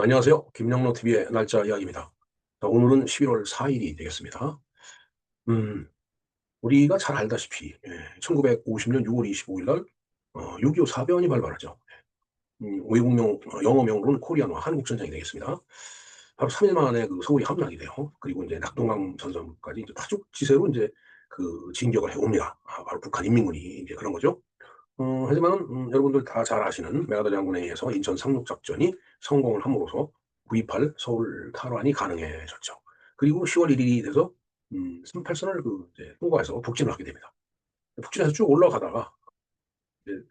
안녕하세요. 김영로 TV의 날짜 이야기입니다. 자, 오늘은 11월 4일이 되겠습니다. 음, 우리가 잘 알다시피 1950년 6월 25일 날 6.25 사변이 발발하죠. 외국명 영어명으로는 코리아노 한국전쟁이 되겠습니다. 바로 3일 만에 그 서울이 함락이 돼요. 그리고 이제 낙동강 전선까지 이제 파죽지세로 이제 그 진격을 해옵니다. 바로 북한 인민군이 이제 그런 거죠. 하지만 여러분들 다 잘 아시는 메가더 장군에 의해서 인천 상륙작전이 성공을 함으로써 9.28 서울 탈환이 가능해졌죠. 그리고 10월 1일이 돼서 38선을 그 이제 통과해서 북진을 하게 됩니다. 북진해서 쭉 올라가다가 이제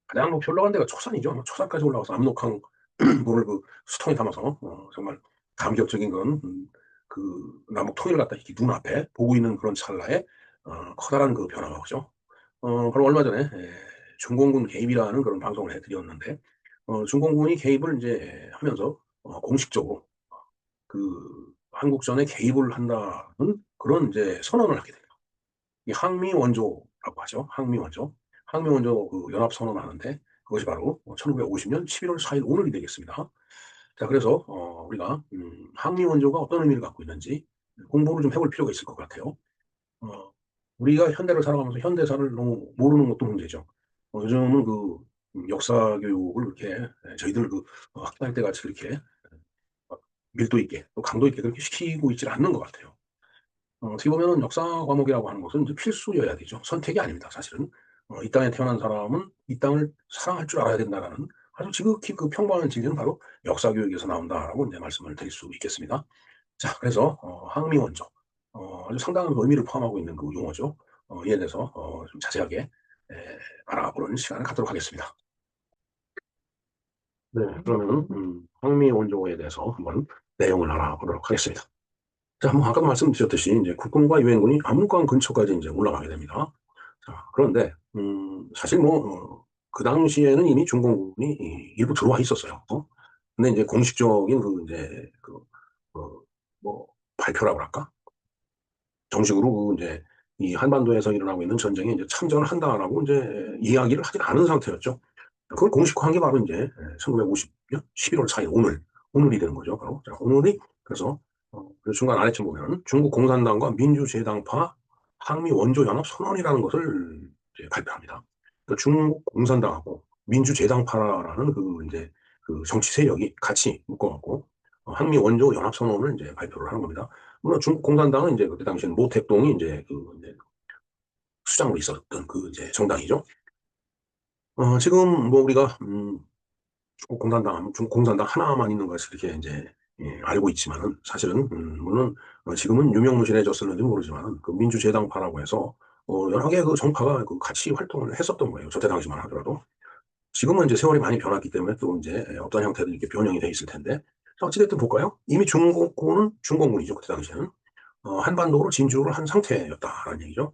가장 높이 올라간 데가 초산이죠. 초산까지 올라가서 압록강 물을 그 수통에 담아서 정말 감격적인 건 그 남북 통일을 갖다 이렇게 눈앞에 보고 있는 그런 찰나에 커다란 그 변화가 오죠. 바로 얼마 전에 중공군 개입이라는 그런 방송을 해드렸는데 중공군이 개입을 이제 하면서 공식적으로 그 한국전에 개입을 한다는 그런 이제 선언을 하게 됩니다. 이 항미원조라고 하죠. 항미원조. 항미원조 그 연합선언하는데 그것이 바로 1950년 11월 4일 오늘이 되겠습니다. 자, 그래서 우리가 항미원조가 어떤 의미를 갖고 있는지 공부를 좀 해볼 필요가 있을 것 같아요. 어, 우리가 현대를 살아가면서 현대사를 너무 모르는 것도 문제죠. 요즘은 그 역사 교육을 이렇게 저희들 그 학교할 때 같이 그렇게 밀도 있게 또 강도 있게 그렇게 시키고 있지 않는 것 같아요. 어떻게 보면 역사 과목이라고 하는 것은 이제 필수여야 되죠. 선택이 아닙니다. 사실은 이 땅에 태어난 사람은 이 땅을 사랑할 줄 알아야 된다라는 아주 지극히 그 평범한 진리는 바로 역사 교육에서 나온다라고 이제 말씀을 드릴 수 있겠습니다. 자, 그래서 항미원조 아주 상당한 의미를 포함하고 있는 그 용어죠. 이에 대해서 좀 자세하게 알아보는 시간을 갖도록 하겠습니다. 네, 그러면 항미원조에 대해서 한번 내용을 알아보도록 하겠습니다. 자, 뭐 아까도 말씀드렸듯이 이제 국군과 유엔군이 압록강 근처까지 이제 올라가게 됩니다. 자, 그런데 사실 뭐 그 당시에는 이미 중공군이 일부 들어와 있었어요. 근데 이제 공식적인 그 이제 그 뭐 발표라고 할까? 정식으로 그 이제 이 한반도에서 일어나고 있는 전쟁에 이제 참전을 한다라고 이제 이야기를 하지 않은 상태였죠. 그걸 공식화한 게 바로 이제 1950년 11월 4일 오늘이 되는 거죠. 바로 자, 오늘이 그래서 그 중간 아래층 보면 중국 공산당과 민주재당파 항미 원조연합 선언이라는 것을 이제 발표합니다. 그러니까 중국 공산당하고 민주재당파라는 그 이제 그 정치 세력이 같이 묶어갖고 항미 원조 연합 선언을 이제 발표를 하는 겁니다. 물론 중국 공산당은 이제 그때 당시에는 모택동이 이제 그 이제 수장으로 있었던 그 이제 정당이죠. 지금 뭐 우리가 중국 공산당 하면 중국 공산당 하나만 있는 것을 이렇게 이제 알고 있지만은 사실은 물론 지금은 유명무실해졌을는지 모르지만 그 민주재당파라고 해서 여러 개 그 정파가 그 같이 활동을 했었던 거예요. 저때 당시만 하더라도 지금은 이제 세월이 많이 변했기 때문에 또 이제 어떤 형태로 이렇게 변형이 돼 있을 텐데 자, 어찌됐든 볼까요? 이미 중공군은 중공군이죠. 그때 당시에는 한반도로 진주를 한 상태였다라는 얘기죠.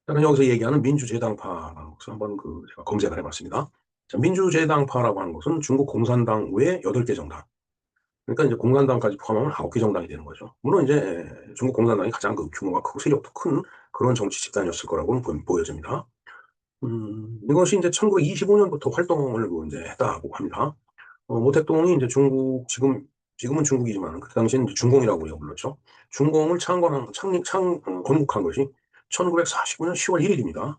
저는 여기서 얘기하는 민주재당파라는 것을 한번 그 제가 검색을 해봤습니다. 자, 민주재당파라고 하는 것은 중국 공산당 외에 8개 정당. 그러니까 이제 공산당까지 포함하면 9개 정당이 되는 거죠. 물론 이제 중국 공산당이 가장 그 규모가 크고 세력도 큰 그런 정치 집단이었을 거라고는 보여집니다. 이것이 이제 1925년부터 활동을 그 이제 했다고 합니다. 모택동이 이제 지금은 중국이지만 그 당시에는 이제 중공이라고 우리가 불렀죠. 중공을 건국한 것이 1949년 10월 1일입니다.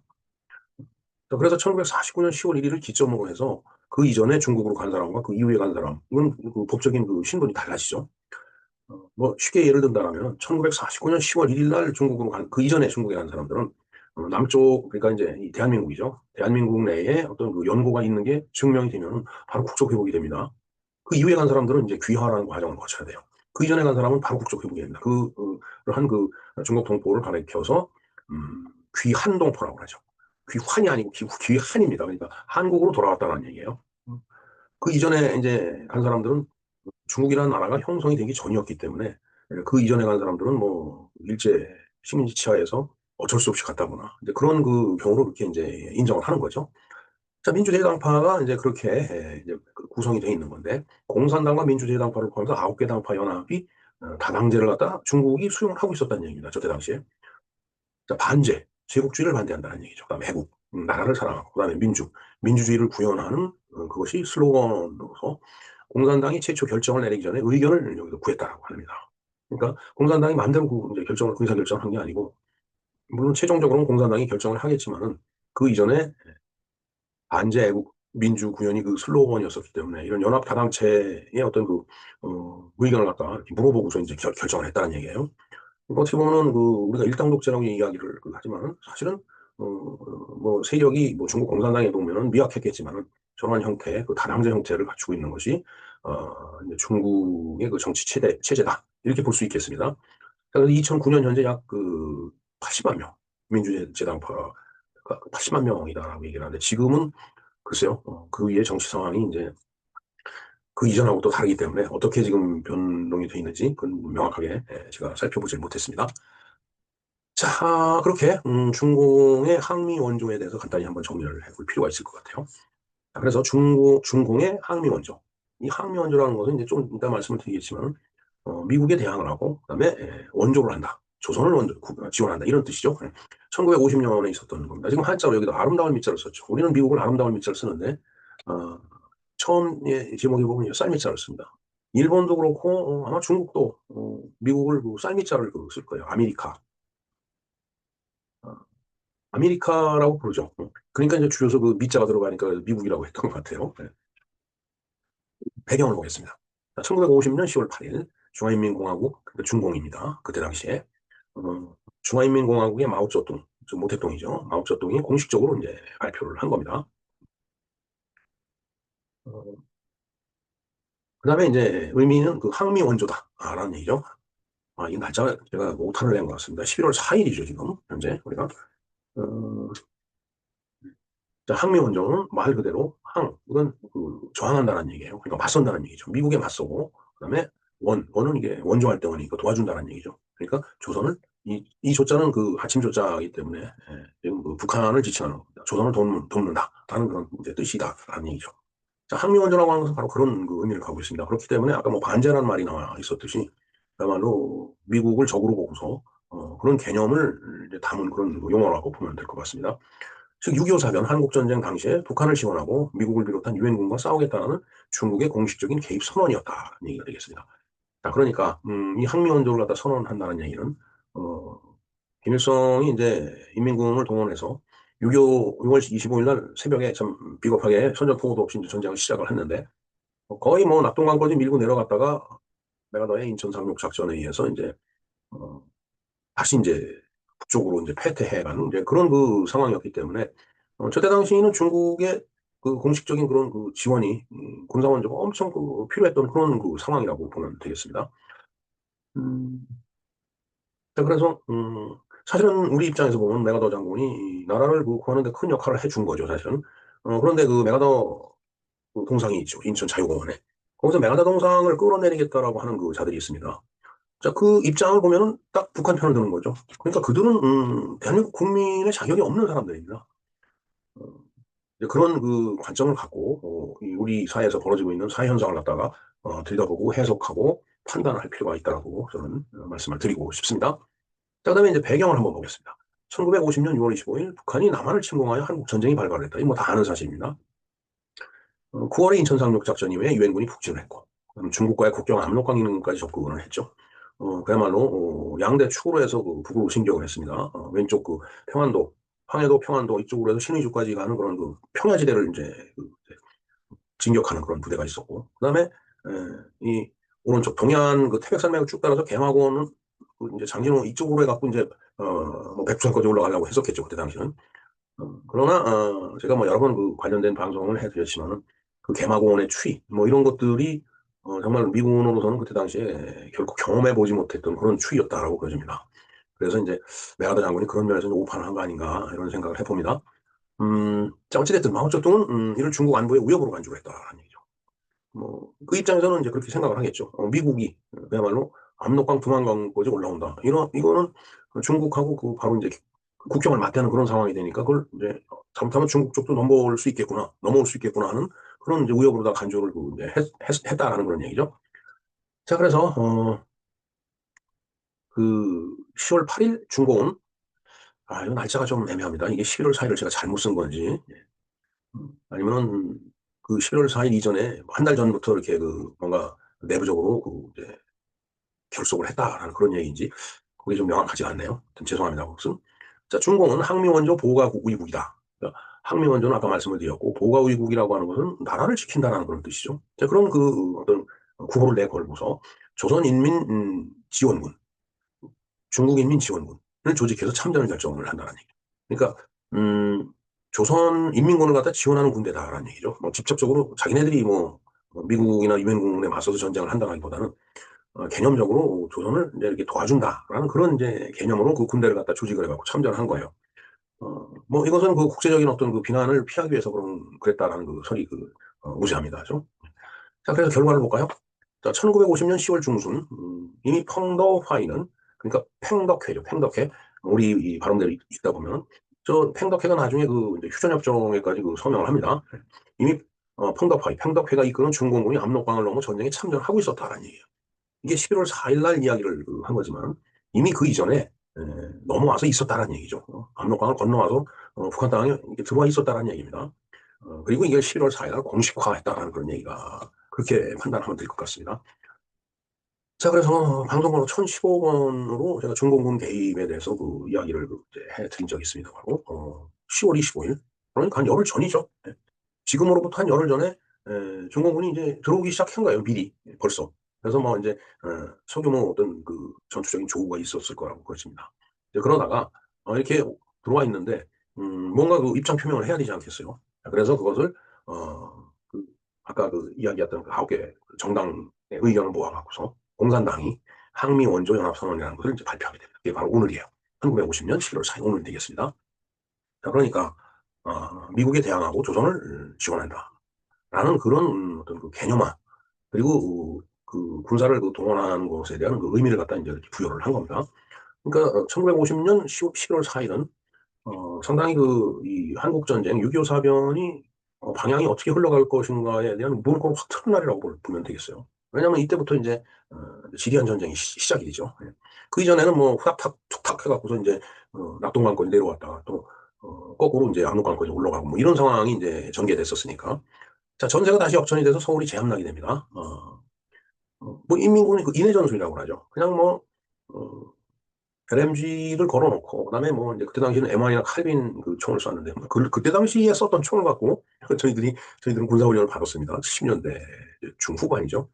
그래서 1949년 10월 1일을 기점으로 해서 그 이전에 중국으로 간 사람과 그 이후에 간 사람, 이건 그 법적인 그 신분이 달라지죠. 뭐 쉽게 예를 든다면 1949년 10월 1일 날 중국으로 간, 그 이전에 중국에 간 사람들은 남쪽, 그러니까 이제 이 대한민국이죠. 대한민국 내에 어떤 그 연고가 있는 게 증명이 되면 바로 국적 회복이 됩니다. 그 이후에 간 사람들은 이제 귀화라는 과정을 거쳐야 돼요. 그 이전에 간 사람은 바로 국적 회복이 됩니다. 그 중국 동포를 가리켜서 귀한동포라고 하죠. 귀환이 아니고 귀한입니다. 그러니까 한국으로 돌아왔다는 얘기예요. 그 이전에 이제 간 사람들은 중국이라는 나라가 형성이 되기 전이었기 때문에 그 이전에 간 사람들은 뭐 일제 식민지 치하에서 어쩔 수 없이 갔다거나 이제 그런 그 경우로 이렇게 이제 인정을 하는 거죠. 자, 민주대당파가 이제 그렇게 이제 구성이 되어 있는 건데 공산당과 민주대당파를 포함해서 9개 당파 연합이 다당제를 갖다 중국이 수용을 하고 있었다는 얘기입니다. 저때 당시에. 자, 반제, 제국주의를 반대한다는 얘기죠. 그다음에 애국, 나라를 사랑하고, 그다음에 민주주의를 구현하는 그것이 슬로건으로서 공산당이 최초 결정을 내리기 전에 의견을 여기서 구했다라고 합니다. 그러니까 공산당이 마음대로 이제 결정을, 의사결정을 한 게 아니고, 물론 최종적으로는 공산당이 결정을 하겠지만은 그 이전에 반제 애국 민주 구현이 그 슬로건이었었기 때문에 이런 연합 다당체의 어떤 의견을 갖다 물어보고서 이제 결정을 했다는 얘기예요. 그러니까 어떻게 보면은 우리가 일당 독재라고 이야기를 하지만은 사실은 뭐 세력이 뭐 중국 공산당에 보면은 미약했겠지만은 저런 형태 그 다당제 형태를 갖추고 있는 것이 이제 중국의 그 정치 체제다 이렇게 볼 수 있겠습니다. 그래서 2009년 현재 약 80만 명 민주재당파가 80만 명이다라고 얘기를 하는데 지금은 글쎄요 그 위에 정치 상황이 이제 그 이전하고 또 다르기 때문에 어떻게 지금 변동이 돼 있는지 그건 명확하게 제가 살펴보질 못했습니다. 자, 그렇게 중공의 항미 원조에 대해서 간단히 한번 정리를 해볼 필요가 있을 것 같아요. 자, 그래서 중공의 항미 원조. 이 항미 원조라는 것은 이제 좀 이따 말씀을 드리겠지만 미국에 대항을 하고 그다음에 원조를 한다. 조선을 지원한다. 이런 뜻이죠. 1950년에 있었던 겁니다. 지금 한자로 여기도 아름다운 밑자를 썼죠. 우리는 미국을 아름다운 밑자를 쓰는데 어, 처음 제목에 보면 쌀밑자를 씁니다. 일본도 그렇고 아마 중국도 미국을 쌀밑자를 쓸 거예요. 어, 아메리카라고 부르죠. 그러니까 이제 줄여서 그 미자가 들어가니까 미국이라고 했던 것 같아요. 네. 배경을 보겠습니다. 1950년 10월 8일 중화인민공화국 그러니까 중공입니다. 그때 당시에 중화인민공화국의 마오쩌둥, 모택동이죠. 마오쩌둥이 공식적으로 이제 발표를 한 겁니다. 어, 그다음에 이제 의미는 그 항미 원조다라는 얘기죠. 이 날짜가 제가 뭐 오타를 낸 것 같습니다. 11월 4일이죠, 지금 현재 우리가. 어, 자, 항미원정은 말 그대로 이건 저항한다는 얘기예요. 그러니까 맞선다는 얘기죠. 미국에 맞서고 그다음에 원은 이게 원조할 때 원이니까 도와준다는 얘기죠. 그러니까 조선을 이 조자는 그 아침 조자이기 때문에 지금 북한을 지칭하는 겁니다. 조선을 돕는다라는 그런 이제 뜻이다라는 얘기죠. 자, 항미원조라고 하는 것은 바로 그런 의미를 갖고 있습니다. 그렇기 때문에 아까 뭐 반제라는 말이 나와 있었듯이 그야말로 미국을 적으로 보고서 그런 개념을 이제 담은 그런 용어라고 보면 될 것 같습니다. 즉, 6.25 사변 한국전쟁 당시에 북한을 지원하고 미국을 비롯한 유엔군과 싸우겠다는 중국의 공식적인 개입 선언이었다는 얘기가 되겠습니다. 자, 그러니까 이 항미원조를 갖다 선언한다는 얘기는 어, 김일성이 이제 인민군을 동원해서 6.25, 6월 25일 날 새벽에 참 비겁하게 선전포고도 없이 이제 전쟁을 시작을 했는데 거의 뭐 낙동강까지 밀고 내려갔다가 메가더의 인천 상륙 작전에 의해서 이제 어, 다시 이제 북쪽으로 이제 패퇴해가는 이제 그런 상황이었기 때문에 저때 당시에는 중국의 그 공식적인 그런 지원이 군사원조가 엄청 필요했던 그런 상황이라고 보면 되겠습니다. 음, 자, 그래서 사실은 우리 입장에서 보면 메가더 장군이 이 나라를 구하는 데 큰 역할을 해준 거죠, 사실은. 그런데 그 메가더 동상이 있죠, 인천 자유공원에. 거기서 메가더 동상을 끌어내리겠다라고 하는 자들이 있습니다. 자, 그 입장을 보면은 딱 북한 편을 드는 거죠. 그러니까 그들은 대한민국 국민의 자격이 없는 사람들입니다. 어, 이제 그런 관점을 갖고 우리 사회에서 벌어지고 있는 사회 현상을 갖다가 들여다보고 해석하고 판단을 할 필요가 있다고 저는 말씀을 드리고 싶습니다. 자, 그다음에 이제 배경을 한번 보겠습니다. 1950년 6월 25일 북한이 남한을 침공하여 한국 전쟁이 발발을 했다. 이거 뭐 다 아는 사실입니다. 9월에 인천 상륙 작전 이후에 유엔군이 북진을 했고 중국과의 국경 압록강 인근까지 접근을 했죠. 그야말로 양대 축으로 해서 북으로 진격을 했습니다. 왼쪽 평안도, 황해도 평안도 이쪽으로 해서 신의주까지 가는 그런 평야지대를 이제 진격하는 그런 부대가 있었고, 그다음에 이 오른쪽 동해안 태백산맥을 쭉 따라서 개마고는 이제 장진호 이쪽으로 해갖고 이제 뭐 백두산까지 올라가려고 했었겠죠 그때 당시는. 그러나 제가 뭐 여러 번 관련된 방송을 해드렸지만은 개마고원의 추이 뭐 이런 것들이 정말 미군으로서는 그때 당시에 결코 경험해 보지 못했던 그런 추이였다라고 보여집니다. 그래서 이제 메가더 장군이 그런 면에서 오판을 한 거 아닌가 이런 생각을 해봅니다. 자, 어찌됐든 마오쩌둥은 이를 중국 안보의 우역으로 간주를 했다는 얘기죠. 뭐 그 입장에서는 이제 그렇게 생각을 하겠죠. 미국이 그야말로 압록강, 두만강까지 올라온다. 이거는 중국하고 바로 이제 국경을 맞대는 그런 상황이 되니까 그걸 이제 잘못하면 중국 쪽도 넘어올 수 있겠구나 하는 그런 이제 우역으로 다 간주를 이제 했다라는 그런 얘기죠. 자, 그래서 그 10월 8일 중공은 이거 날짜가 좀 애매합니다. 이게 11월 4일을 제가 잘못 쓴 건지 아니면은 그 11월 4일 이전에 한 달 전부터 이렇게 그 뭔가 내부적으로 그 이제 결속을 했다라는 그런 얘기인지 그게 좀 명확하지 않네요. 아무튼 죄송합니다. 그것은. 자, 중공은 항미원조 보호가 의국이다. 그러니까 항미원조는 아까 말씀을 드렸고 보호가 의국이라고 하는 것은 나라를 지킨다라는 그런 뜻이죠. 자, 그런 그 어떤 구호를 내걸고서 조선인민지원군, 중국인민지원군을 조직해서 참전을 결정을 한다는 얘기. 그러니까 조선인민군을 갖다 지원하는 군대다라는 얘기죠. 뭐 직접적으로 자기네들이 뭐 미국이나 유엔군에 맞서서 전쟁을 한다기보다는 개념적으로 조선을 이제 이렇게 도와준다라는 그런 이제 개념으로 그 군대를 갖다 조직을 해갖고 참전을 한 거예요. 뭐 이것은 그 국제적인 어떤 그 비난을 피하기 위해서 그랬다라는 그 설이 무시합니다죠. 자, 그래서 결과를 볼까요? 자, 1950년 10월 중순, 이미 펑더화이는, 그러니까 팽덕회죠, 팽덕회. 우리 이 발음대로 읽다 보면, 저 팽덕회가 나중에 그 이제 휴전협정에까지 그 서명을 합니다. 이미 펑덕화이, 팽덕회가 이끄는 중공군이 압록강을 넘어 전쟁에 참전하고 있었다라는 얘기예요. 이게 11월 4일 날 이야기를 한 거지만, 이미 그 이전에 넘어와서 있었다라는 얘기죠. 압록강을 건너와서 북한 땅에 이렇게 들어와 있었다라는 얘기입니다. 그리고 이게 11월 4일 날 공식화했다라는 그런 얘기가 그렇게 판단하면 될 것 같습니다. 자, 그래서 방송번호 1015번으로 제가 중공군 개입에 대해서 그 이야기를 이제 해드린 적이 있습니다. 바로 10월 25일. 그러니까 한 열흘 전이죠. 예. 지금으로부터 한 열흘 전에 중공군이 이제 들어오기 시작한 거예요. 미리 벌써. 그래서 뭐 이제 소규모 어떤 그 전투적인 조우가 있었을 거라고 그렇습니다. 그러다가 이렇게 들어와 있는데 뭔가 그 입장 표명을 해야 되지 않겠어요? 그래서 그것을 그 아까 그 이야기했던 그 9개 정당의 의견을 모아갖고서 공산당이 항미 원조 연합선언이라는 것을 이제 발표하게 됩니다. 그게 바로 오늘이에요. 1950년 11월 4일 오늘 되겠습니다. 자, 그러니까 미국에 대항하고 조선을 지원한다. 라는 그런 어떤 그 개념화 그리고 그 군사를 그 동원하는 것에 대한 그 의미를 갖다 이제 부여를 한 겁니다. 그러니까 1950년 11월 4일은 상당히 이 한국전쟁 6.25 사변이 방향이 어떻게 흘러갈 것인가에 대한 문구를 확 트는 날이라고 보면 되겠어요. 왜냐하면 이때부터 이제 지리한 전쟁이 시작이 되죠. 예. 그 이전에는 뭐 후닥탁 툭탁 해갖고서 이제 낙동강까지 내려왔다가 또 거꾸로 이제 압록강까지 올라가고 뭐 이런 상황이 이제 전개됐었으니까. 자, 전세가 다시 역전이 돼서 서울이 제압나게 됩니다. 뭐 인민군이 그 인해전술이라고 하죠. 그냥 뭐 어, LMG를 걸어놓고 그다음에 뭐 이제 그때 당시에는 M1이나 칼빈 그 총을 쐈는데 뭐 그때 당시에 썼던 총을 갖고 저희들은 군사훈련을 받았습니다. 10년대 중후반이죠.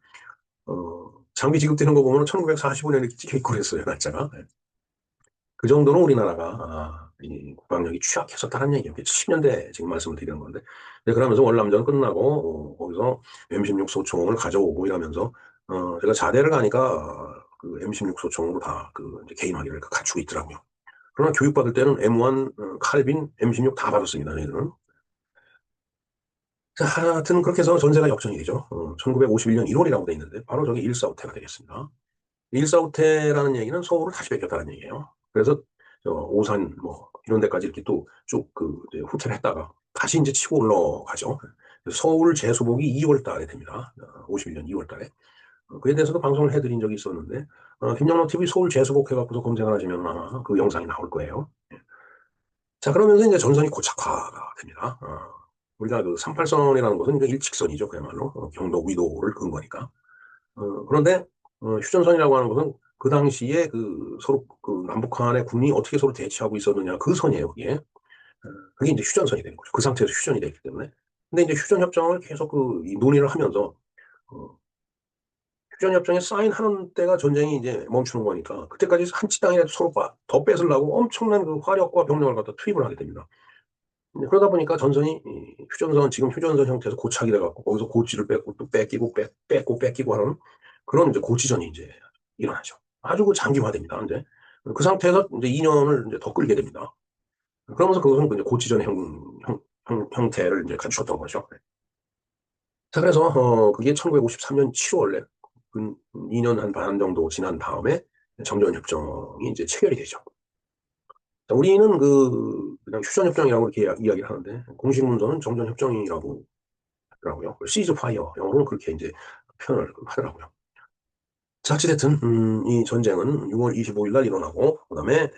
장비 지급되는 거 보면 1945년에 찍혀 있고 그랬어요, 날짜가. 그 정도로 우리나라가 이 국방력이 취약했었다는 얘기예요. 10년대 지금 말씀을 드리는 건데. 네, 그러면서 월남전 끝나고 거기서 M16 소총을 가져오고 이러면서 제가 자대를 가니까 그 M16 소총으로 다 그 개인화기를 갖추고 있더라고요. 그러나 교육받을 때는 M1, 칼빈, M16 다 받았습니다. 저희들은. 자, 하여튼 그렇게 해서 전세가 역전이 되죠. 1951년 1월이라고 돼 있는데 바로 저게 일사후퇴가 되겠습니다. 일사후퇴라는 얘기는 서울을 다시 뺏겼다는 얘기예요. 그래서 저 오산 뭐 이런 데까지 이렇게 또 쭉 그 후퇴를 했다가 다시 이제 치고 올라가죠. 서울 재수복이 2월 달에 됩니다. 51년 2월 달에. 그에 대해서도 방송을 해드린 적이 있었는데 김영로 TV 서울 재수복 해갖고서 검색을 하시면 아마 그 영상이 나올 거예요. 자, 그러면서 이제 전선이 고착화가 됩니다. 우리가 그 38선이라는 것은 이제 일직선이죠. 그야말로 경도 위도를 그은 거니까. 그런데 휴전선이라고 하는 것은 그 당시에 그 서로 그 남북한의 군이 어떻게 서로 대치하고 있었느냐 그 선이에요. 그게. 그게 이제 휴전선이 되는 거죠. 그 상태에서 휴전이 되기 때문에. 근데 이제 휴전협정을 계속 이 논의를 하면서 어, 휴전협정에 사인하는 때가 전쟁이 이제 멈추는 거니까 그때까지 한 치 땅이라도 서로 더 뺏으려고 엄청난 그 화력과 병력을 갖다 투입을 하게 됩니다. 그러다 보니까 전선이 휴전선 지금 휴전선 형태에서 고착이 돼갖고 거기서 고지를 뺏고 또 뺏기고 뺏고 뺏기고 하는 그런 이제 고지전이 이제 일어나죠. 아주 그 장기화됩니다. 이제 그 상태에서 이제 2년을 이제 더 끌게 됩니다. 그러면서 그것은 이제 고지전 형태를 이제 갖추었던 거죠. 자, 그래서 그게 1953년 7월에 2년 한 반 정도 지난 다음에 정전협정이 이제 체결이 되죠. 자, 우리는 그냥 휴전협정이라고 이렇게 이야기를 하는데 공식 문서는 정전협정이라고 하더라고요. 시즈 파이어 영어로는 그렇게 이제 표현을 하더라고요. 자, 어찌됐든 이 전쟁은 6월 25일 날 일어나고 그다음에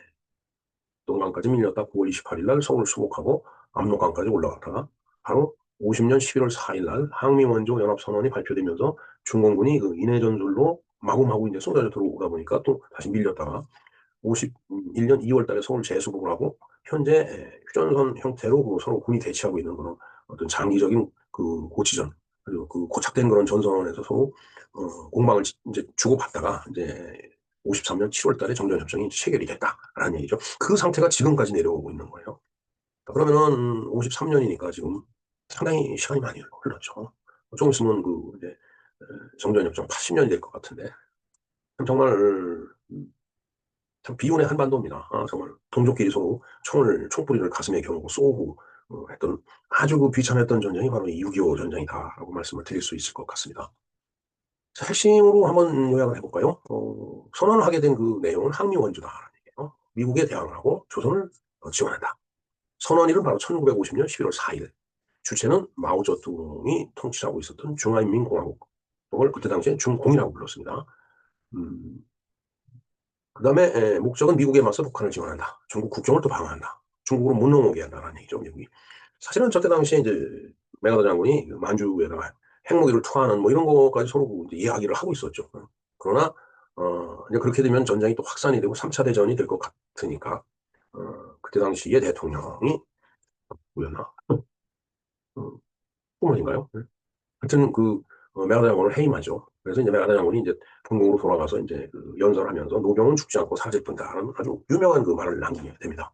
동강까지 밀렸다 9월 28일 날 서울 수복하고 압록강까지 올라갔다가 바로 1950년 11월 4일 날 항미원조 연합선언이 발표되면서 중공군이 그 인해 전술로 마구마구 이제 쏟아져 들어오다 보니까 또 다시 밀렸다가 51년 2월 달에 서울 재수복을 하고 현재 휴전선 형태로 그 서로 군이 대치하고 있는 그런 어떤 장기적인 그 고치전 그리고 그 고착된 그런 전선에서 서로 공방을 이제 주고받다가 이제 53년 7월 달에 정전협정이 체결이 됐다라는 얘기죠. 그 상태가 지금까지 내려오고 있는 거예요. 그러면은 53년이니까 지금 상당히 시간이 많이 흘렀죠. 조금 있으면 그 이제 정전협정 80년이 될 것 같은데 정말 참 비운의 한반도입니다. 정말 동족끼리 서로 총뿌리를 가슴에 겨누고 쏘고 했던 아주 그 비참했던 전쟁이 바로 이 6.25 전쟁이다라고 말씀을 드릴 수 있을 것 같습니다. 자, 핵심으로 한번 요약을 해볼까요? 선언을 하게 된 그 내용은 항미원주다라는 얘기예요. 미국에 대항을 하고 조선을 지원한다. 선언일은 바로 1950년 11월 4일. 주체는 마오쩌둥이 통치하고 있었던 중화인민공화국을 그때 당시에 중공이라고 불렀습니다. 그 다음에 목적은 미국에 맞서 북한을 지원한다. 중국 국경을 또 방어한다. 중국으로 못 넘어오게 한다는 얘기죠, 미국이. 사실은 저때 당시에 이제 메가더 장군이 그 만주에다가 핵무기를 투하하는 뭐 이런 거까지 서로 이제 이야기를 하고 있었죠. 그러나 이제 그렇게 되면 전쟁이 또 확산이 되고 3차 대전이 될 것 같으니까 그때 당시에 대통령이 뭐였나? 꿈은인가요? 하여튼 그 메가더 장군을 해임하죠. 그래서 이제 메가더 장군이 이제 본국으로 돌아가서 이제 그 연설하면서 노병은 죽지 않고 사질 뿐다라는 아주 유명한 그 말을 남기게 됩니다.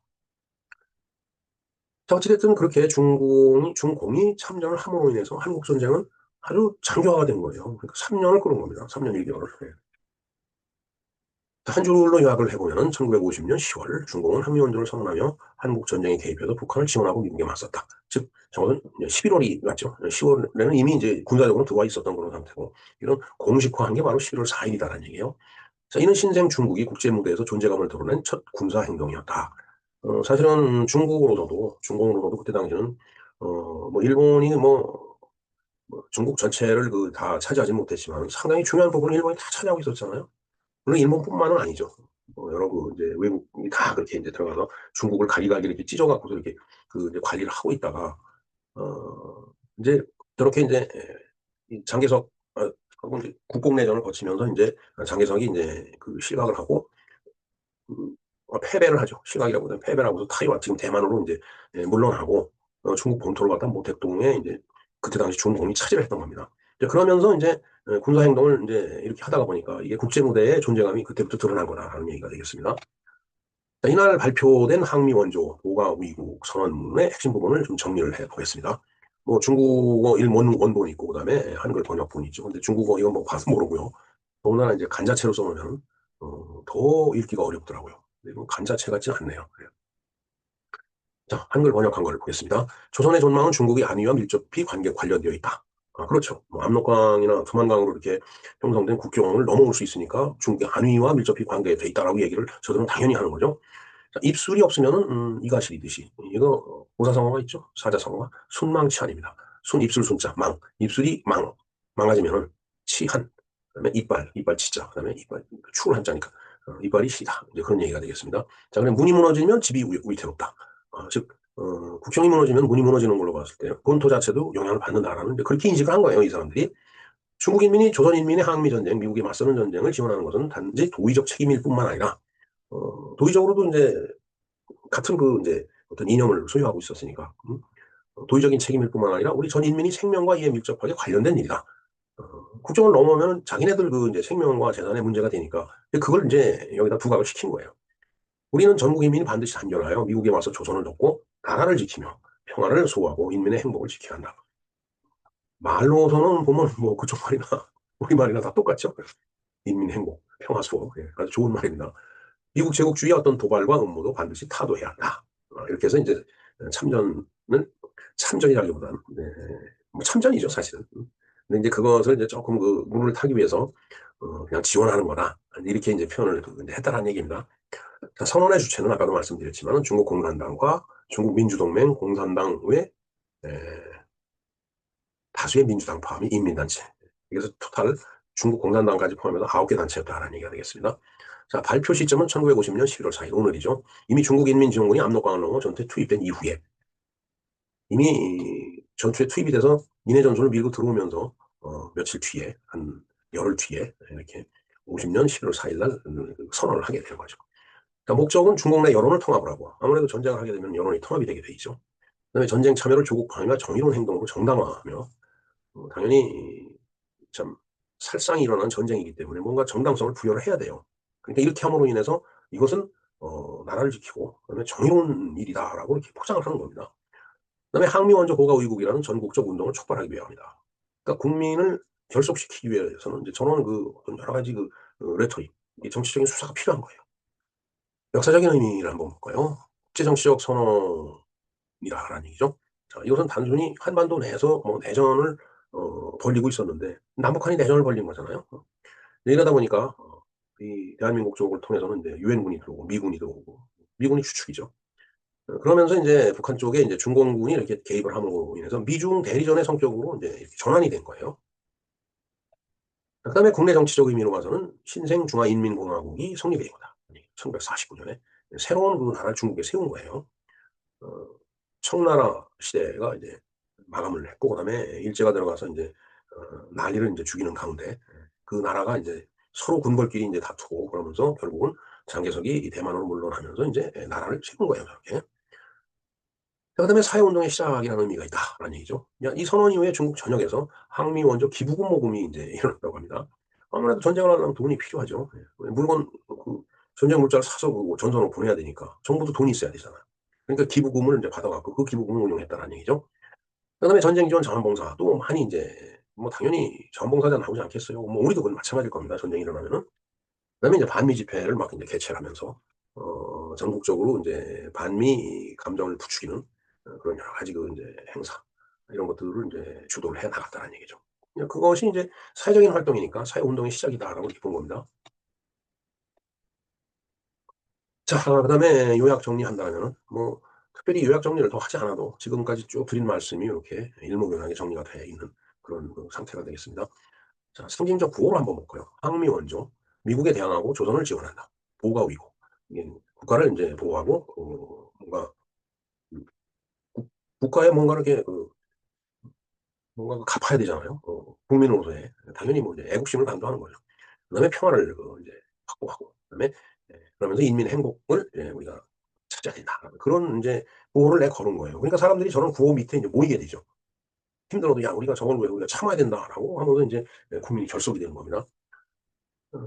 자, 어찌됐든 그렇게 중공이 참전을 함으로 인해서 한국 전쟁은 아주 장기화가 된 거예요. 그러니까 3년을 끌은 겁니다. 3년 1개월을. 한 줄로 요약을 해보면 1950년 10월 중공은 항미원조를 선언하며 한국 전쟁에 개입해서 북한을 지원하고 미국에 맞섰다. 즉 적어도 11월이 맞죠. 10월에는 이미 이제 군사적으로 들어와 있었던 그런 상태고 이런 공식화한 게 바로 11월 4일이다라는 얘기예요. 자, 이는 신생 중국이 국제 무대에서 존재감을 드러낸 첫 군사 행동이었다. 사실은 중국으로서도 그때 당시는 뭐 일본이 뭐 중국 전체를 그 다 차지하지 못했지만 상당히 중요한 부분을 일본이 다 차지하고 있었잖아요. 물론 일본뿐만은 아니죠. 여러 그 이제 외국이 다 그렇게 이제 들어가서 중국을 가리가리 이렇게 찢어갖고서 이렇게 그 이제 관리를 하고 있다가 어 이제 저렇게 이제 이 장개석 하고 이제 국共내전을 거치면서 이제 장개석이 이제 그 실각을 하고 그 패배를 하죠. 실각이라고 해서 패배를 하고서 타이완 지금 대만으로 이제 물러나고 중국 본토를 갖다 모택동에 이제 그때 당시 중공이 차지를 했던 겁니다. 이제 그러면서 이제 군사 행동을 이제 이렇게 하다가 보니까 이게 국제 무대의 존재감이 그때부터 드러난 거다라는 얘기가 되겠습니다. 자, 이날 발표된 항미 원조 보가 위국 선언문의 핵심 부분을 좀 정리를 해 보겠습니다. 뭐 중국어 일본 원본이 있고 그다음에 한글 번역본이 있죠. 근데 중국어 이건 뭐 봐서 모르고요. 더군다나 이제 간자체로 써놓으면 더 읽기가 어렵더라고요. 근데 이건 간자체 같지 않네요. 자, 한글 번역한 걸 보겠습니다. 조선의 전망은 중국이 안위와 밀접히 관련되어 있다. 그렇죠. 뭐 압록강이나 두만강으로 이렇게 형성된 국경을 넘어올 수 있으니까 중국이 안위와 밀접히 관계되어 있다라고 얘기를 저들은 당연히 하는 거죠. 자, 입술이 없으면은 이가시리듯이 이거 고사성어가 있죠. 사자성어가 순망치 아닙니다. 순 입술 순자 망 입술이 망가지면은 치한 그다음에 이빨 치자 그다음에 이빨 추울 한자니까 이빨이 시다 이제 그런 얘기가 되겠습니다. 자, 그럼 문이 무너지면 집이 위태롭다. 즉 국경이 무너지면 문이 무너지는 걸로 봤을 때 본토 자체도 영향을 받는다라는 그렇게 인식을 한 거예요. 이 사람들이. 중국 인민이 조선 인민의 항미 전쟁, 미국에 맞서는 전쟁을 지원하는 것은 단지 도의적 책임일 뿐만 아니라 도의적으로도 이제 같은 그 이제 어떤 이념을 소유하고 있었으니까 도의적인 책임일 뿐만 아니라 우리 전 인민이 생명과 이에 밀접하게 관련된 일이다. 국정을 넘어오면 자기네들 그 이제 생명과 재산의 문제가 되니까 그걸 이제 여기다 부각을 시킨 거예요. 우리는 전국 인민이 반드시 단결하여 미국에 와서 조선을 돕고 나라를 지키며 평화를 소호하고 인민의 행복을 지켜야 한다. 말로서는 보면 뭐 그쪽 말이나 우리 말이나 다 똑같죠. 인민 행복, 평화 수호 아주 좋은 말입니다. 미국 제국주의의 어떤 도발과 음모도 반드시 타도해야 한다. 이렇게 해서 이제 참전은 참전이라기보다는 네, 뭐 참전이죠 사실은. 근데 이제 그것을 이제 조금 그 물을 타기 위해서 그냥 지원하는 거다. 이렇게 이제 표현을 이제 했다라는 얘기입니다. 자, 선언의 주체는 아까도 말씀드렸지만 중국 공산당과 중국 민주동맹 공산당 외 다수의 민주당 포함이 인민단체. 그래서 토탈 중국 공산당까지 포함해서 9개 단체였다라는 얘기가 되겠습니다. 자, 발표 시점은 1950년 11월 4일 오늘이죠. 이미 중국 인민지원군이 압록강을 넘어 전투에 투입된 이후에 이미 전투에 투입이 돼서 인해 전선을 밀고 들어오면서 며칠 뒤에 한 열흘 뒤에 이렇게 50년 11월 4일 날 선언을 하게 되는 거죠. 그러니까 목적은 중국 내 여론을 통합을 하고 아무래도 전쟁을 하게 되면 여론이 통합이 되게 돼 있죠. 그다음에 전쟁 참여를 조국 방위와 정의로운 행동으로 정당화하며 당연히 참 살상이 일어난 전쟁이기 때문에 뭔가 정당성을 부여를 해야 돼요. 그러니까 이렇게 함으로 인해서 이것은 나라를 지키고 그다음에 정의로운 일이다라고 이렇게 포장을 하는 겁니다. 그다음에 항미 원조 고가 의국이라는 전국적 운동을 촉발하기 위함이다. 그러니까 국민을 결속시키기 위해서는 이제 저는 그 어떤 여러 가지 레토릭, 정치적인 수사가 필요한 거예요. 역사적인 의미를 한번 볼까요? 국제 정치적 선언이라는 얘기죠. 자, 이것은 단순히 한반도 내에서 뭐 내전을 벌이고 있었는데 남북한이 내전을 벌린 거잖아요. 이러다 보니까 이 대한민국 쪽을 통해서는 이제 유엔군이 들어오고 미군이 들어오고 미군이 주축이죠. 그러면서 인제 북한 쪽에 인제 중공군이 이렇게 개입을 함으로 인해서 미중 대리전의 성격으로 인제 이렇게 전환이 된 거예요. 그다음에 국내 정치적 의미로 봐서는 신생중화인민공화국이 성립된 거다. 1949 년에 새로운 나라를 중국에 세운 거예요. 어 청나라 시대가 이제 마감을 했고 그다음에 일제가 들어가서 인제 난리를 인제 죽이는 가운데 그 나라가 인제 서로 군벌끼리 인제 다투고 그러면서 결국은 장개석이 이 대만으로 물러나면서 인제 나라를 세운 거예요, 저렇게. 그다음에 사회운동의 시작이라는 의미가 있다라는 얘기죠. 이 선언 이후에 중국 전역에서 항미 원조 기부금 모금이 인제 일어났다고 합니다. 아무래도 전쟁을 하려면 돈이 필요하죠. 예. 물건 전쟁 물자를 사서 전선으로 보내야 되니까 정부도 돈이 있어야 되잖아요. 그러니까 기부금을 인제 받아 갖고 그 기부금을 운용했다라는 얘기죠. 그다음에 전쟁 지원 자원봉사도 많이 인제 뭐 당연히 자원봉사자 나오지 않겠어요. 뭐 우리도 그건 마찬가지일 겁니다, 전쟁이 일어나면은. 그다음에 이제 반미 집회를 막 인제 개최를 하면서 전국적으로 인제 반미 감정을 부추기는 그런 여러 가지 인제 행사 이런 것들을 인제 주도를 해 나갔다는 얘기죠. 그냥 그것이 인제 '사회적인 활동이니까 사회운동의 시작이다.'라고 이렇게 본 겁니다. 자 그다음에 요약 정리한다면은 뭐 특별히 요약 정리를 더 하지 않아도 지금까지 쭉 드린 말씀이 이렇게 일목요연하게 정리가 돼 있는 그런 상태가 되겠습니다. 자 상징적 구호를 한번 볼까요? 항미 원조, 미국에 대항하고 조선을 지원한다. 보호가 위고. 이게 국가를 인제 보호하고 뭔가 음 국 국가에 뭔가 이렇게 뭔가 갚아야 되잖아요. 국민으로서의. 당연히 뭐 이제 애국심을 강조하는 거죠. 그다음에 평화를 인제 확보하고 그다음에 그러면서 인민의 행복을 우리가 찾아야 된다. 그런 인제 구호를 내걸은 거예요. 그러니까 사람들이 저런 구호 밑에 인제 모이게 되죠. 힘들어도 "야 우리가 저걸 왜 우리가 참아야 된다."라고 하면서 인제 국민이 결속이 되는 겁니다. 어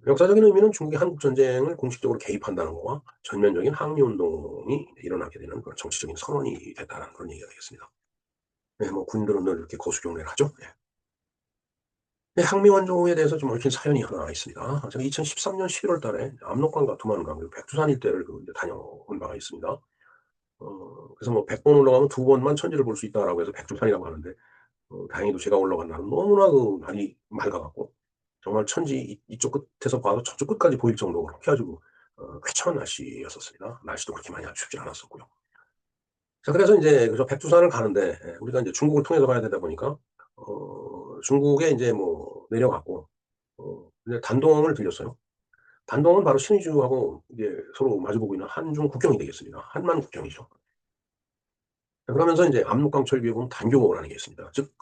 역사적인 의미는 중국이 한국 전쟁을 공식적으로 개입한다는 거와 전면적인 항미 운동이 일어나게 되는 그런 정치적인 선언이 됐다라는 그런 얘기가 되겠습니다. 네 뭐 군인들은 늘 이렇게 거수 경례를 하죠. 예. 네 항미 원조에 대해서 좀 얽힌 사연이 하나 있습니다. 제가 2013년 11월 달에 압록강과 두만강 그리고 백두산 일대를 이제 다녀온 바가 있습니다. 그래서 뭐 "100번 올라가면 2번만 천지를 볼 수 있다."라고 해서 백두산이라고 하는데 다행히도 제가 올라간 날은 너무나 날이 맑아 갖고 정말 천지 이쪽 끝에서 봐도 저쪽 끝까지 보일 정도로 그렇게 아주 쾌청한 날씨였었습니다. 날씨도 그렇게 많이 춥지 않았었고요. 자 그래서 인제 저 백두산을 가는데 우리가 인제 중국을 통해서 가야 되다 보니까 중국에 인제 뭐 내려갔고 근데 단동을 들렸어요. 단동은 바로 신의주하고 이게 서로 마주보고 있는 한중 국경이 되겠습니다. 한만 국경이죠. 자 그러면서 인제 압록강 철교에 보면 단교라는 게 있습니다. 즉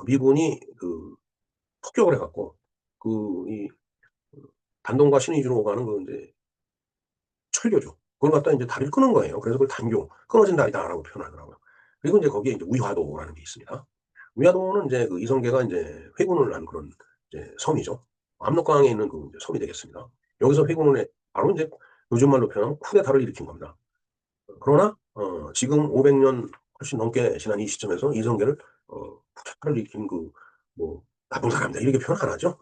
미군이 폭격을 해 갖고 이 단동과 신의주로 가는 인제 철교죠. 그걸 갖다 인제 다리를 끊은 거예요. 그래서 그걸 단교, "끊어진 다리다."라고 표현하더라고요. 그리고 인제 거기에 인제 위화도라는 게 있습니다. 위화도는 인제 이성계가 인제 회군을 한 그런 이제 섬이죠. 압록강에 있는 이제 섬이 되겠습니다. 여기서 회군을 해 바로 인제 요즘 말로 표현하면 쿠데타를 일으킨 겁니다. 그러나 지금 500년 훨씬 넘게 지난 이 시점에서 이성계를 쿠데타를 일으킨 뭐 "나쁜 사람이다." 이렇게 표현 안 하죠.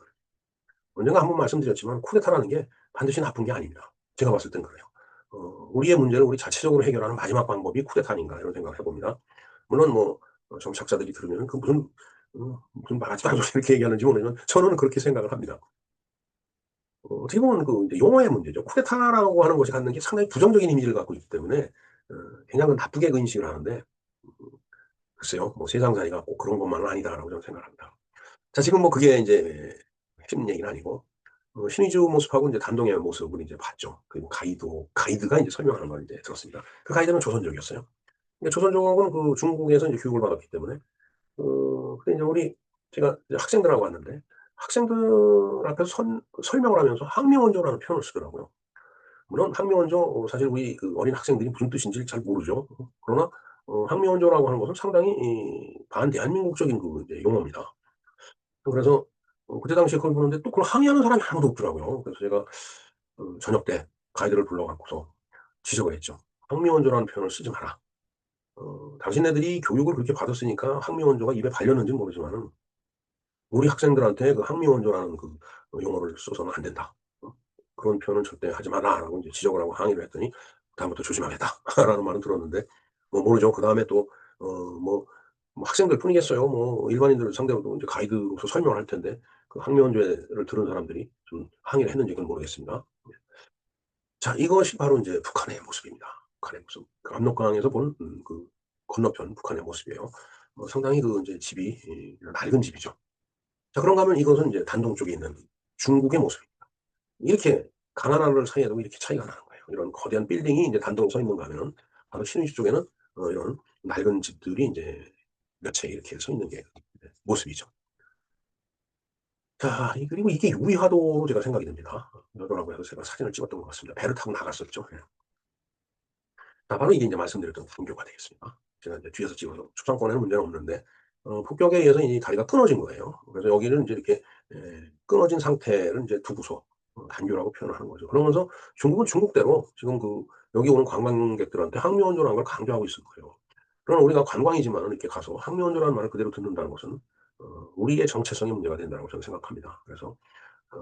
언젠가 한번 말씀드렸지만 쿠데타라는 게 반드시 나쁜 게 아닙니다. 제가 봤을 땐 그래요. '우리의 문제를 우리 자체적으로 해결하는 마지막 방법이 쿠데타 아닌가.' 이런 생각을 해 봅니다. 물론 뭐 정치학자들이 들으면은 "그 무슨 말하지도 않은 소리 이렇게 얘기하는지 모르지만 저는 그렇게 생각을 합니다. 어떻게 보면 이제 용어의 문제죠. 쿠데타라고 하는 것이 갖는 게 상당히 부정적인 이미지를 갖고 있기 때문에 그냥 나쁘게 인식을 하는데 글쎄요. 뭐 '세상살이가 꼭 그런 것만은 아니다.'라고 저는 생각을 합니다. 자 지금 뭐 그게 인제 핵심 얘기는 아니고 신의주 모습하고 인제 단동의 모습을 인제 봤죠. 그리고 가이드가 인제 설명하는 걸 인제 들었습니다. 그 가이드는 조선족이었어요. 근데 조선족은 그 중국에서 이제 교육을 받았기 때문에 근데 이제 제가 이제 학생들하고 왔는데 학생들 앞에서 설명을 하면서 항미원조라는 표현을 쓰더라고요. 물론 항미원조 사실 우리 그 어린 학생들이 무슨 뜻인지를 잘 모르죠. 그러나 항미원조라고 하는 것은 상당히 반대한민국적인 그 이제 용어입니다. 그래서 그때 당시에 그걸 보는데 또 그걸 항의하는 사람이 아무도 없더라고요. 그래서 제가 저녁 때 가이드를 불러 갖고서 지적을 했죠. "항미원조라는 표현을 쓰지 마라. 당신네들이 교육을 그렇게 받았으니까 항미원조가 입에 발렸는지는 모르지만은 우리 학생들한테 그 항미원조라는 그 용어를 써서는 안 된다. 그런 표현은 절대 하지 마라."라고 이제 지적을 하고 항의를 했더니 "다음부터 조심하겠다."라는 말은 들었는데 모르죠. 그다음에 또 어 뭐 학생들 뿐이겠어요. 뭐 일반인들을 상대로도 이제 가이드로서 설명을 할 텐데 그 항미원조를 들은 사람들이 좀 항의를 했는지 그건 모르겠습니다. 자, 이것이 바로 인제 북한의 모습입니다. 북한의 모습. 그 압록강에서 본 그 건너편 북한의 모습이에요. 상당히 그 인제 집이 낡은 집이죠. 자, 그런가 하면 이것은 이제 단동 쪽에 있는 중국의 모습입니다. 이렇게 가나나를 사이에도 이렇게 차이가 나는 거예요. 이런 거대한 빌딩이 인제 단독 서 있는가 하면은 바로 신의주 쪽에는 이런 낡은 집들이 인제 몇 채 이렇게 서 있는 게 모습이죠. 자, 그리고 이게 유리화도로 제가 생각이 됩니다. 그러더라고요. 그래서 제가 사진을 찍었던 것 같습니다. 배를 타고 나갔었죠. 예. 자, 바로 이게 인제 말씀드렸던 fun교가 되겠습니다. 제가 인제 뒤에서 찍어서 초상권에는 문제는 없는데 폭격에 의해서 이 다리가 끊어진 거예요. 그래서 여기를 인제 이렇게 끊어진 상태를 인제 두고서 단교라고 표현을 하는 거죠. 그러면서 중국은 중국대로 지금 여기 오는 관광객들한테 항미원조라는 걸 강조하고 있을 거예요. 그러나 우리가 관광이지만은 이렇게 가서 항미원조라는 말을 그대로 듣는다는 것은 우리의 정체성이 문제가 된다고 저는 생각합니다. 그래서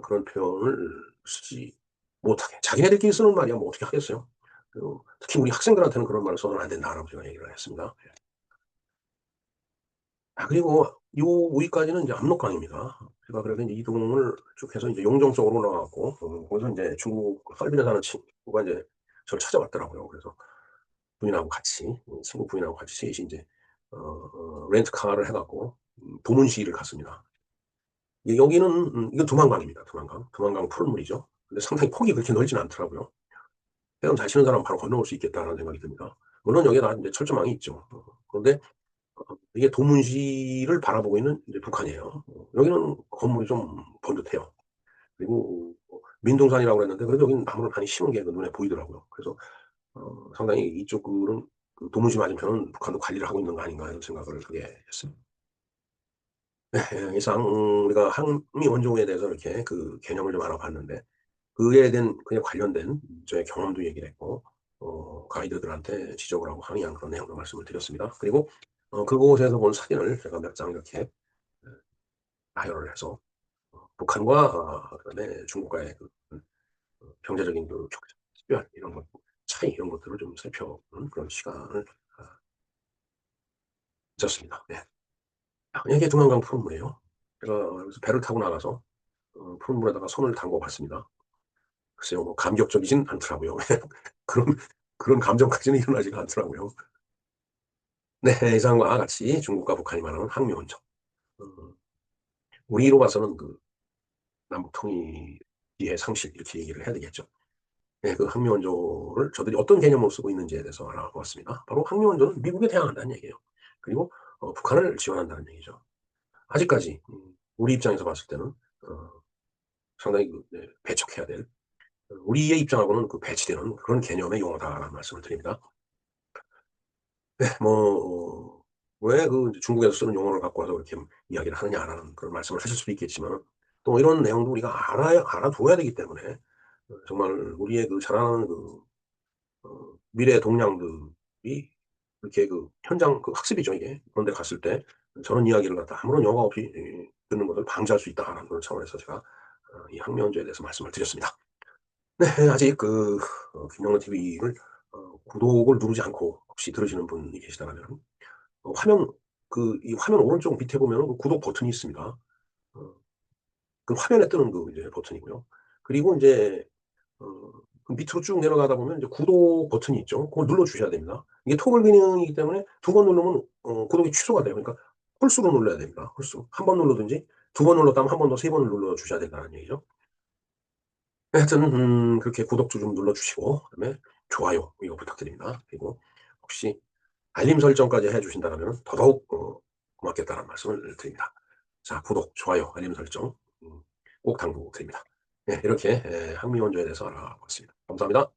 그런 표현을 쓰지 못하게 자기네들끼리 쓰는 말이야 뭐 어떻게 하겠어요. 그리고 특히 우리 학생들한테는 그런 말을 써서는 안 된다라고 제가 얘기를 했습니다. 예. 그리고 요 위까지는 이제 압록강입니다. 제가 그래서 인제 이동을 쭉 해서 인제 용정 쪽으로 올라가 갖고 거기서 인제 중국 설비를 사는 친구가 인제 저를 찾아왔더라고요. 그래서 부인하고 같이 친구 부인하고 같이 셋이 인제 렌트카를 해 갖고 도문시를 갔습니다. 여기는 이건 두만강입니다, 두만강. 두만강 푸른물이죠. 근데 상당히 폭이 그렇게 넓지는 않더라고요. 헤엄 잘 치는 사람은 바로 건너올 수 있겠다라는 생각이 듭니다. 물론 여기에 인제 철조망이 있죠. 그런데 이게 도문시를 바라보고 있는 이제 북한이에요. 여기는 건물이 좀 번듯해요. 그리고 민둥산이라고 그랬는데 그래도 여기는 나무를 많이 심은 게 그 눈에 보이더라고요. 그래서 상당히 이쪽은 그 도문시 맞은편은 북한도 관리를 하고 있는 거 아닌가 이런 생각을 하게 했습니다. 네. 이상 우리가 항미 원조에 대해서 이렇게 그 개념을 좀 알아봤는데 그에 관련된 저의 경험도 얘기를 했고 가이드들한테 지적을 하고 항의한 그런 내용도 말씀을 드렸습니다. 그리고 그곳에서 본 사진을 제가 몇 장 이렇게 나열을 해서 북한과 그다음에 중국과의 경제적인 격차, 식별 이런 것 차이 이런 것들을 좀 살펴보는 그런 시간을 가졌습니다. 네. 이게 두만강 푸른물이에요. 제가 여기서 배를 타고 나가서 푸른물에다가 손을 담궈 봤습니다. 글쎄요 뭐 감격적이진 않더라고요. 그런 감정까지는 일어나지가 않더라고요. 네. 이상과 같이 중국과 북한이 말하는 항미원적. 어 우리로 봐서는 남북 통일의 상실 이렇게 얘기를 해야 되겠죠. 네. 그 항미원조를 저들이 어떤 개념으로 쓰고 있는지에 대해서 알아보았습니다. 바로 항미원조는 미국에 대항한다는 얘기예요. 그리고 북한을 지원한다는 얘기죠. 아직까지 우리 입장에서 봤을 때는 어 상당히 네 배척해야 될 우리의 입장하고는 배치되는 그런 개념의 용어다라는 말씀을 드립니다. 네. 왜 이제 중국에서 쓰는 용어를 갖고 와서 그렇게 이야기를 하느냐라는 그런 말씀을 하실 수도 있겠지만은 또 이런 내용도 우리가 알아둬야 되기 때문에 정말 우리의 자라나는 미래 동량들이 이렇게 현장 학습이죠 이게. 그런 데 갔을 때 저런 이야기를 갖다 아무런 영화 없이 듣는 것을 방지할 수 있다라는 그런 차원에서 제가 이 학면제에 대해서 말씀을 드렸습니다. 네. 아직 김영란 TV를 구독을 누르지 않고 혹시 들으시는 분이 계시다라면 화면 이 화면 오른쪽 밑에 보면은 구독 버튼이 있습니다. 어 화면에 뜨는 이제 버튼이고요. 그리고 인제 어 밑으로 쭉 내려가다 보면 이제 구독 버튼이 있죠. 그걸 눌러 주셔야 됩니다. 이게 토글 기능이기 때문에 두 번 누르면 구독이 취소가 돼요. 그러니까 홀수로 눌러야 됩니다, 홀수. 한 번 누르든지 두 번 눌렀다면 한 번 더 세 번을 눌러 주셔야 된다는 얘기죠. 네 하여튼 그렇게 구독도 좀 눌러 주시고 그다음에 좋아요 이거 부탁드립니다. 그리고 혹시 알림 설정까지 해주신다면 더더욱 고맙겠다는 말씀을 드립니다. 자, 구독, 좋아요, 알림 설정 꼭 당부드립니다. 네, 이렇게 항미 원조에 대해서 알아봤습니다. 감사합니다.